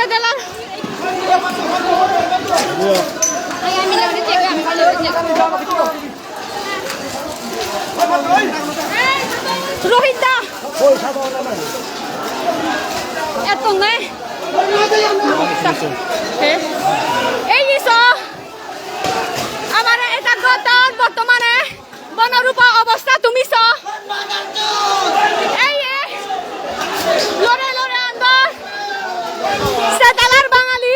Setelah Rohita এত না এই আমার এটা বর্তমানে বনরূপা অবস্থা তুমি এই লড়ে লড়ে আন্দোলন সেতালার বাঙালি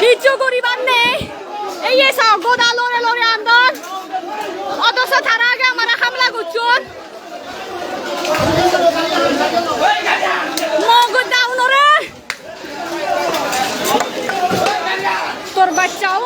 কিছু করিবার নেই এই গোদা লড়ে লড়ে আন্দোলন অথচ তারা আগে আমরা হামলা করছুন তোর বাচ্চাও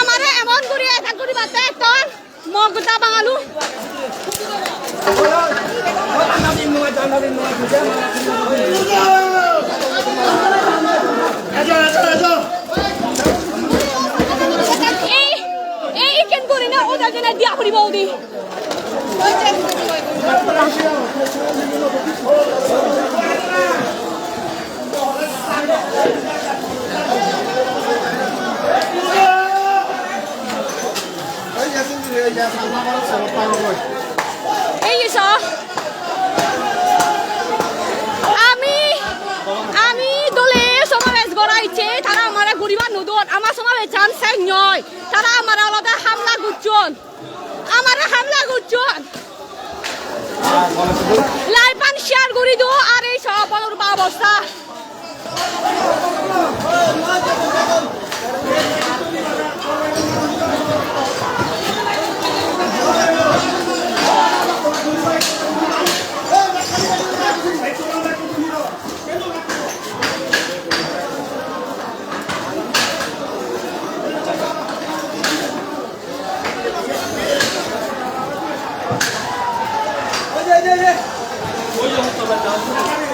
আমার এমন করে একটা করে বাচ্চা একজন মগদা বাঙালু এই কেন করি না ওদের জন্য দিয়া করি বৌদি আমি দলে সমাবেশ গড়াইছে তারা আমার গরিবা নদন আমার সমাবেশ জানছে নয় তারা আমার আলাদা হামলা করছেন লাইপান শেয়ার করি দো আর এই সব বনরূপা অবস্থা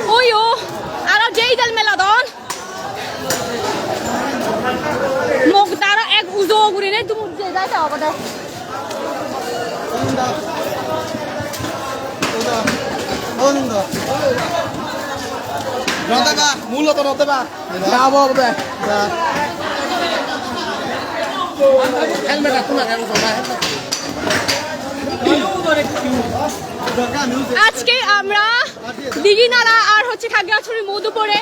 Oyo, ara jeidal meladon. Mogdara ek uzo guri ne tum jeda ta obada. Onda. Nota ka, mulo to nota ba. Bravo be. Helmet akuna ka uzo আজকে আমরা দিঘিনালা আর হচ্ছে খাগড়াছড়ি মধুপুরে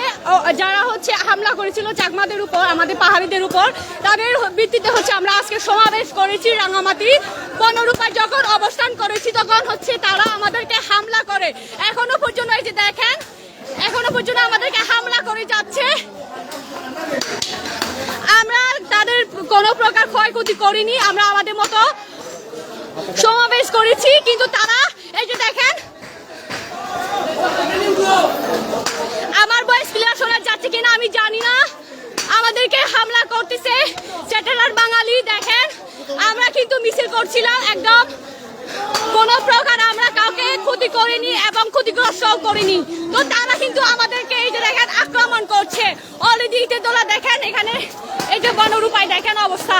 যারা হচ্ছে হামলা করেছিল চাকমাদের উপর আমাদের পাহাড়িদের উপর তাদের ভিত্তিতে হচ্ছে আমরা আজকে সমাবেশ করেছি রাঙামাটি বনরূপায় যখন অবস্থান করেছি তখন হচ্ছে তারা আমাদেরকে হামলা করে এখনো পর্যন্ত এই যে দেখেন এখনো পর্যন্ত আমাদেরকে হামলা করে যাচ্ছে আমরা তাদের কোনো প্রকার ক্ষয়ক্ষতি করিনি আমরা আমাদের মতো সমাবেশ করেছি কিন্তু তারা এই যে দেখেন আমার ভয়েস ক্লিয়ার শোনা যাচ্ছে কিনা আমি জানি না আমাদেরকে হামলা করতেছে সেটেলার বাঙালি দেখেন আমরা কিন্তু মিছিল করছিলাম একদম কোনো প্রকার আমরা কাউকে ক্ষতি করিনি এবং ক্ষতিগ্রস্ত করিনি তো তারা কিন্তু আমাদেরকে এই যে দেখেন আক্রমণ করছে অলরেডি ইটেদোলা দেখেন এখানে এই যে বনরূপায় দেখেন অবস্থা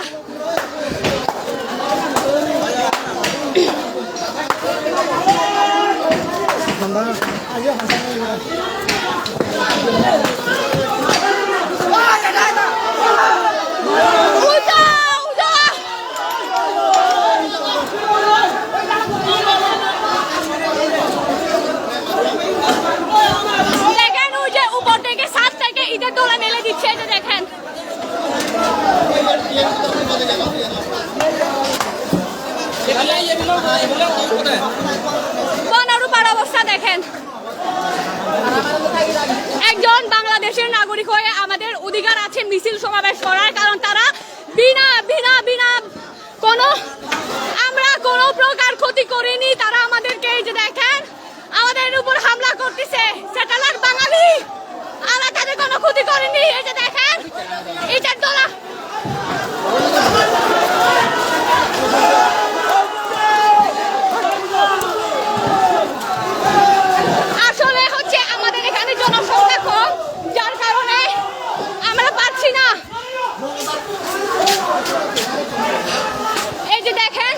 বনরূপার অবস্থা দেখেন। একজন বাংলাদেশের নাগরিক হয়ে আমাদের অধিকার আছে মিছিল সমাবেশ করার, কারণ তারা বিনা বিনা বিনা কোনো আমরা কোনো প্রকার ক্ষতি করিনি। তারা আমাদেরকে এই যে দেখেন আমাদের উপর হামলা করতেছে সেটেলার বাঙালি, আমরা তাদের কোনো ক্ষতি করিনি। এই যে দেখেন ইটের তোলা আসলে হচ্ছে আমাদের এখানে জনসংখ্যা কম, যার কারণে আমরা পাচ্ছি না। এই যে দেখেন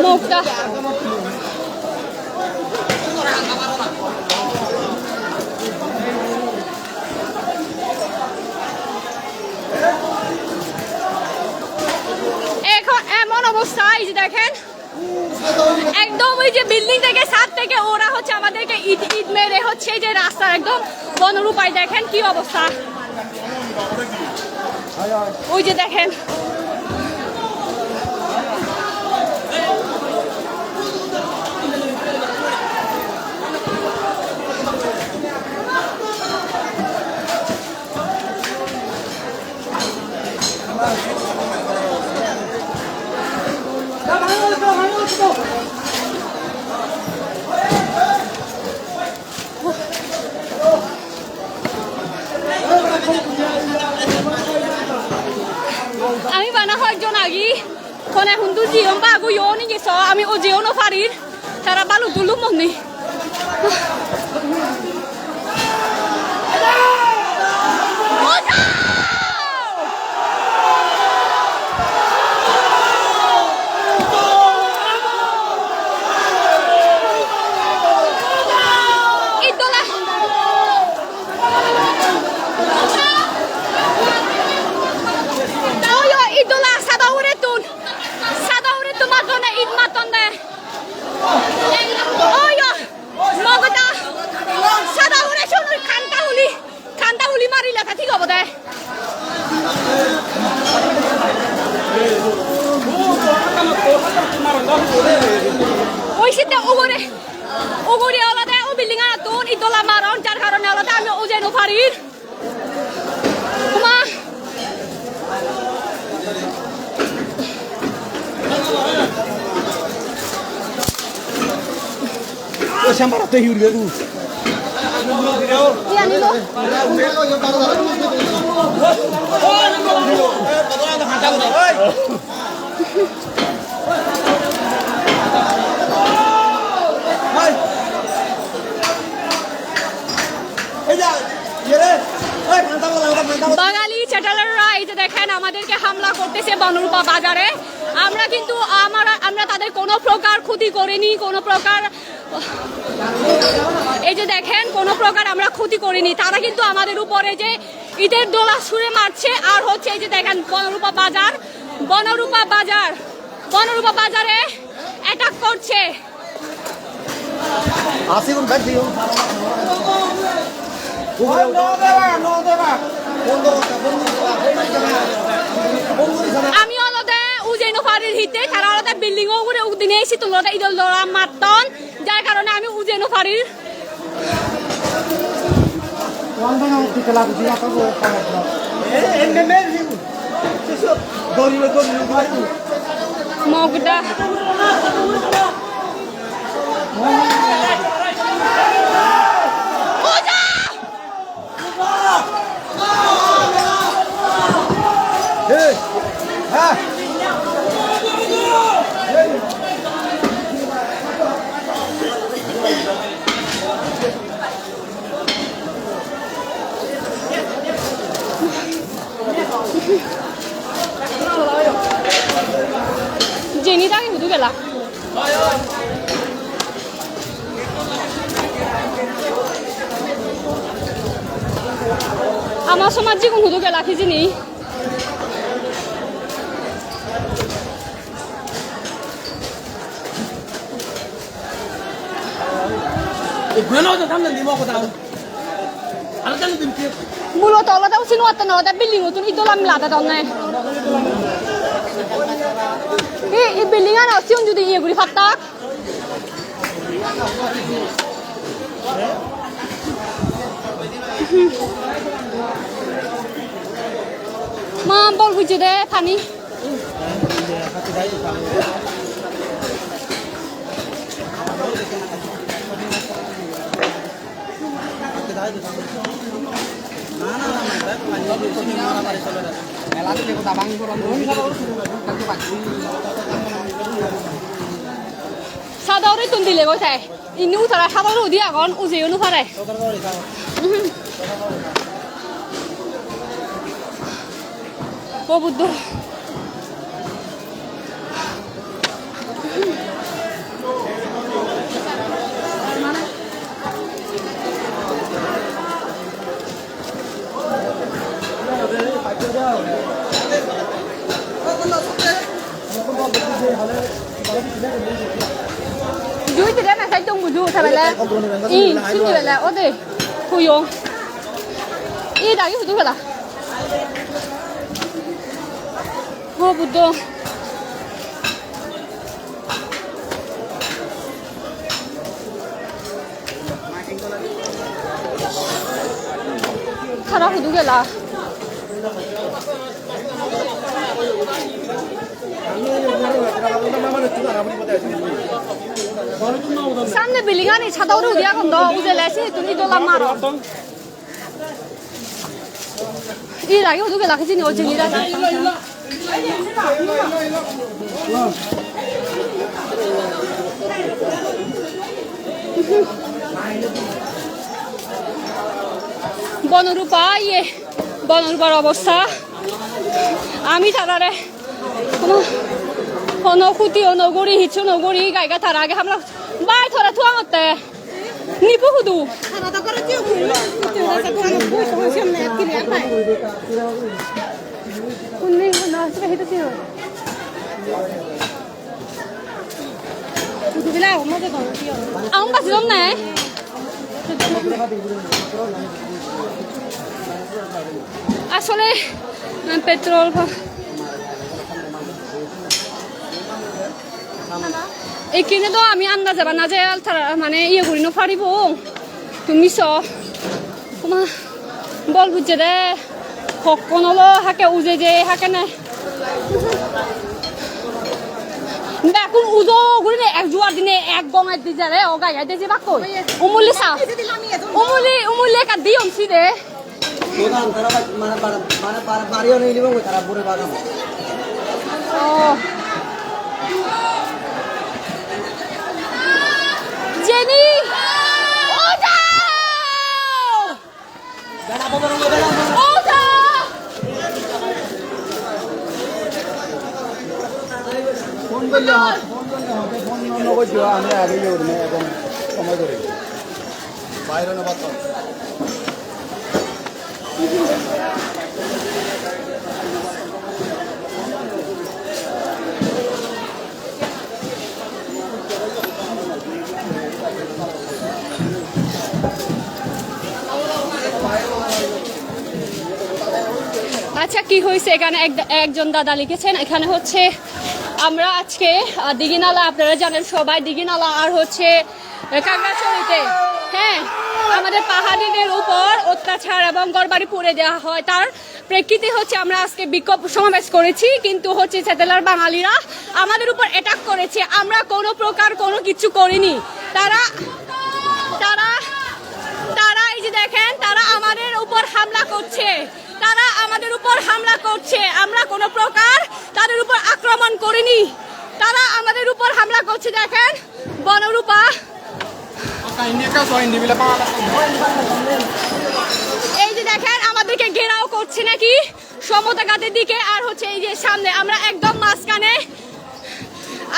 মুখটা এখন এমন অবস্থা। এই যে দেখেন একদম ওই যে বিল্ডিং থেকে ছাদ থেকে ওরা হচ্ছে আমাদেরকে ইট ইট মেরে হচ্ছে যে রাস্তার একদম বনরূপায় দেখেন কি অবস্থা। ওই যে দেখেন আমি বানা হয় জন আগি কোনে হুন্দু জিয়ম বাগু ইয়নি গেছ আমি ও জিয়নো ফারির তারা বালু দুলু মনি Siapa rata hiu dia tu? Iya ni lo. বাঙালি চ্যাটেলাররা এই যে দেখেন আমাদেরকে হামলা করতেছে বনরূপা বাজারে। আমরা কিন্তু আমরা তাদের কোনো প্রকার ক্ষতি করিনি, কোনো প্রকার এই যে দেখেন কোনো প্রকার আমরা ক্ষতি করিনি। তারা কিন্তু আমাদের উপরে যে ইটের দোলা ছুঁড়ে মারছে। আর হচ্ছে এই যে দেখেন বনরূপা বাজারে অ্যাটাক করছে। আমি অলদে উজেনো ফারির হিতে তারা অলদে বিল্ডিং ও করে উদিনে এসি তোমরা ইদল দরা মারতন, যার কারণে আমি উজেনো ফারির মগডা Jenny đang ngủ cái là আমার সমাজ জীবন হুদু গেলা কি জিনি mulu tolo tau sinu atan no tapi lingu tu itu lam lata tau nih. Bilingan au siun jadi iya guri fatak. Mampol bujuk deh pani. Sadari tundi lego saya. Ini utara sadari udia kon uji unu pare. Bobudo. Dưới thì đấy là sai chung của du thay vậy là xin như vậy là ở đây thu dùng y đại cái thứ là vô bút đồ khá là thứ là Samne bilingan ni chata udah dia kan doh, udah lesi tu ni doh lama roh. Ini lagi udah ke lagi sini ojek ni dah. Banarupa ইয়ে বনরূপার অবস্থা আমি তারারে কোনো ক্ষতি নগরী হিচু নগরী গাইগা তার আগে আমরা বাই থরা থুয়া মতে নিপু হুদু উনি না আসলে হেতে দিও দিলা মতে তো আম কাছে জন নাই আসলে পেট্রোল এইখানে তো আমি আন্দাজ যাবা না যে মানে ইয়ে করি না পারিব তুমি চ তোমার বল বুঝছে দে হকন হলো হাকে উজে যে হাকে না দেখুন উজো করি না এক জোয়ার দিনে এক গঙায় দি যারে ও গাইয়া দে যে বাকো উমুলি সা উমুলি কা দি অমসি দে দোকান তারা মানে বাড়িও নেই নিব তারা পুরো বাগান ও জেনি ওটা দাদা বড় ওটা ফোন করলে হবে ফোন নগদ দিও আমি আগে যাবো না এখন সময় ধরে বাইরে না বাত আচ্ছা কি হয়েছে এখানে একজন দাদা লিখেছেন এখানে হচ্ছে আমরা আজকে দিঘিনালা আপনারা জানেন সবাই দিঘিনালা আর হচ্ছে কাকড়াছড়িতে হ্যাঁ আমাদের পাহাড়িদের উপর অত্যাচার এবং ঘরবাড়ি পুড়ে দেওয়া হয় তার প্রেক্ষিতে হচ্ছে আমরা আজকে বিক্ষোভ সমাবেশ করেছি কিন্তু হচ্ছে ছেতেলার বাঙালিরা আমাদের উপর অ্যাটাক করেছে আমরা কোনো প্রকার কোনো কিছু করিনি তারা তারা তারা এই যে দেখেন তারা আমাদের উপর হামলা করছে তারা আমাদের উপর হামলা করছে আমরা কোনো প্রকার তাদের উপর আক্রমণ করিনি তারা আমাদের উপর হামলা করছে দেখেন বনরূপা এই যে দেখেন আমাদেরকে ঘেরাও করছে নাকি সমতা ঘাটের দিকে আর হচ্ছে এই যে সামনে আমরা একদম মাঝখানে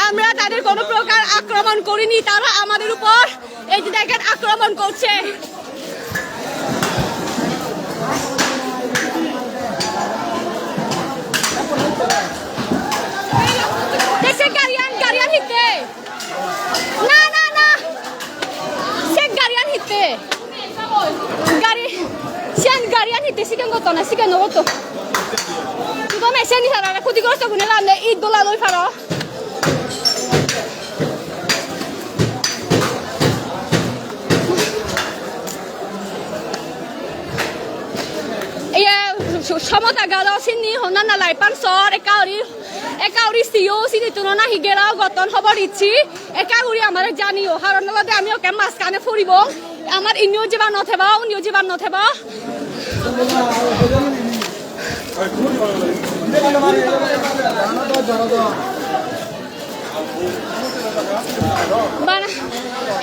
আমরা তাদের কোনো প্রকার আক্রমণ করিনি তারা আমাদের উপর এই যে দেখেন আক্রমণ করছে দেখছেন গাড়িয়ান হিতে না না না সে গাড়িয়ান sikan goto na sikan no goto tu to me seni sara ক্ষতিগ্রস্ত গুনে লামনে ঈদ দোলা লই ফারো সমতা গালো সিনি হনানা লাইপান সর একাউরি সিও সিনি তুলনা হিগেরাও গতন খবর ইচ্ছি একাউরি আমার জানিও কারণ লগে আমি ওকে মাছ কানে ফুরিব আমার ইনিও জীবন নথেবা উনিও জীবন নথেবা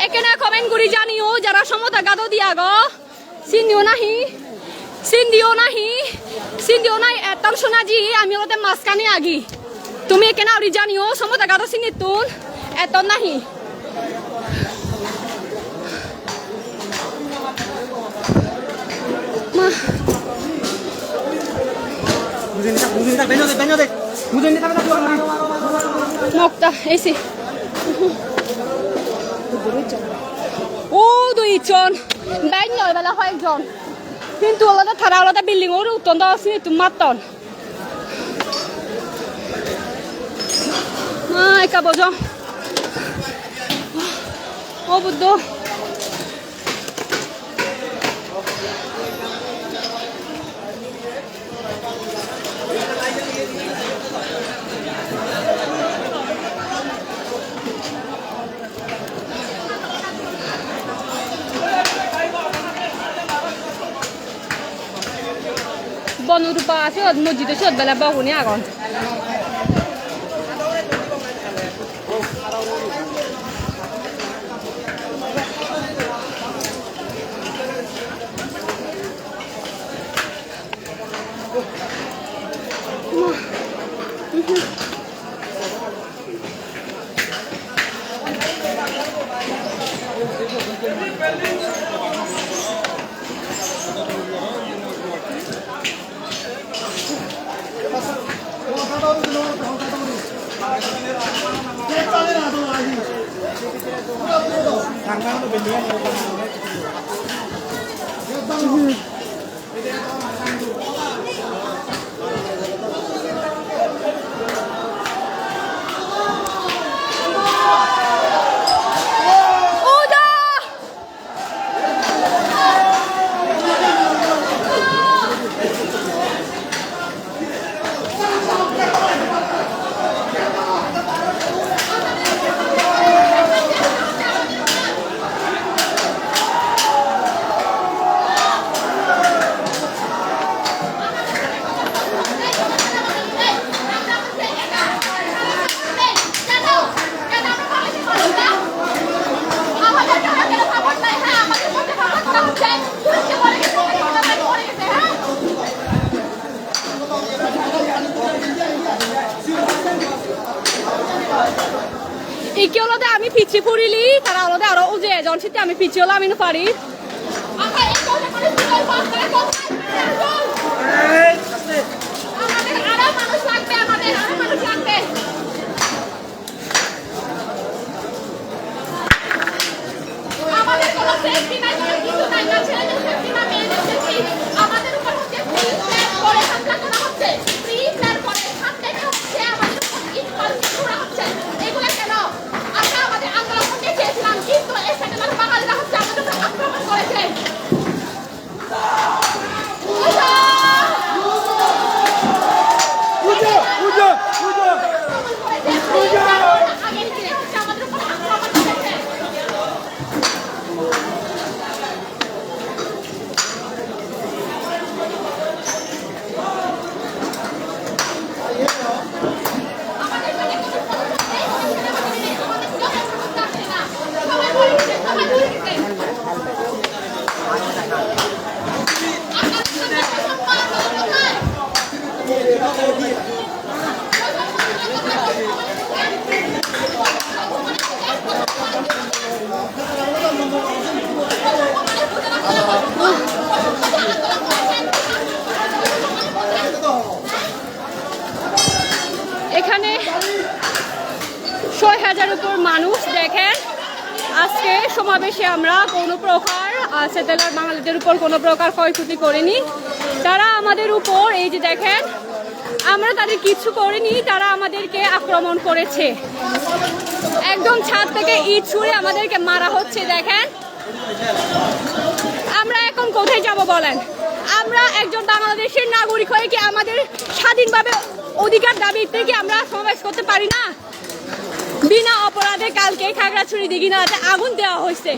এখানে কমেন্ট করি জানিও যারা সমতা গাদো দিয়া গো সিন্দিও নাই এতম শোনা জি আমি ওদের মাঝখানে আগি তুমি এখানে আউরি জানিও সমতা গাদো সিনি তুন এত নাহি মকটা এসে ও দুইজন বাইন নয় বেলা কয়েকজন কিন্তু আলাদা থারা আলাদা বিল্ডিং ওর উত্তন দেওয়া আছে তুমি মাতন একা বোঝ ও বুদ্ধ বনরূপা আছে মসজিদে সদ বেলা বাহুনি আগুন ইকে হলদে আমি পিছি পড়িলি তারা হলদে আরো উজে জন সিতে আমি পিছি হলো আমি পারি আমাদের কোনো সেফটি নাই কিছু নাই না ছেলেদের সেফটি না মেয়েদের সেফটি আমাদের উপর হচ্ছে ফ্রি প্ল্যান করে হামলা করা হচ্ছে ফ্রি প্ল্যান করে হামলা হচ্ছে আমাদের উপর ইনফলসি করা হচ্ছে এগুলা কেন আমরা আমাদের আন্দোলন করতে চেয়েছিলাম কিন্তু এই সেটেলার বাঙালিরা হচ্ছে আমাদের উপর আক্রমণ করেছে এখানে ৬০০০-এর উপর মানুষ দেখেন আজকে সমাবেশে আমরা কোনো প্রকার সেটেলার বাঙালিদের উপর কোনো প্রকার ক্ষয়ক্ষতি করিনি তারা আমাদের উপর এই যে দেখেন, আমরা তাদের কিছু করিনি, তারা আমাদেরকে আক্রমণ করেছে। একদম ছাদ থেকে ইট ছুঁড়ে আমাদেরকে মারা হচ্ছে। দেখেন আমরা এখন কোথায় যাব বলেন? আমরা একজন বাংলাদেশের নাগরিক হয়ে কি আমাদের স্বাধীনভাবে অধিকার দাবিতে কি আমরা সমাবেশ করতে পারি না? বিনা অপরাধে কালকে খাগড়াছড়ি দীঘিনালাতে আগুন দেওয়া হয়েছে।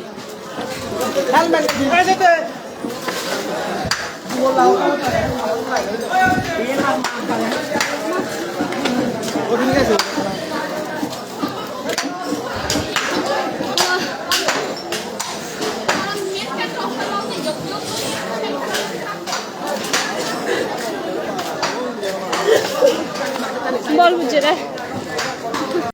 বল বুঝে রে।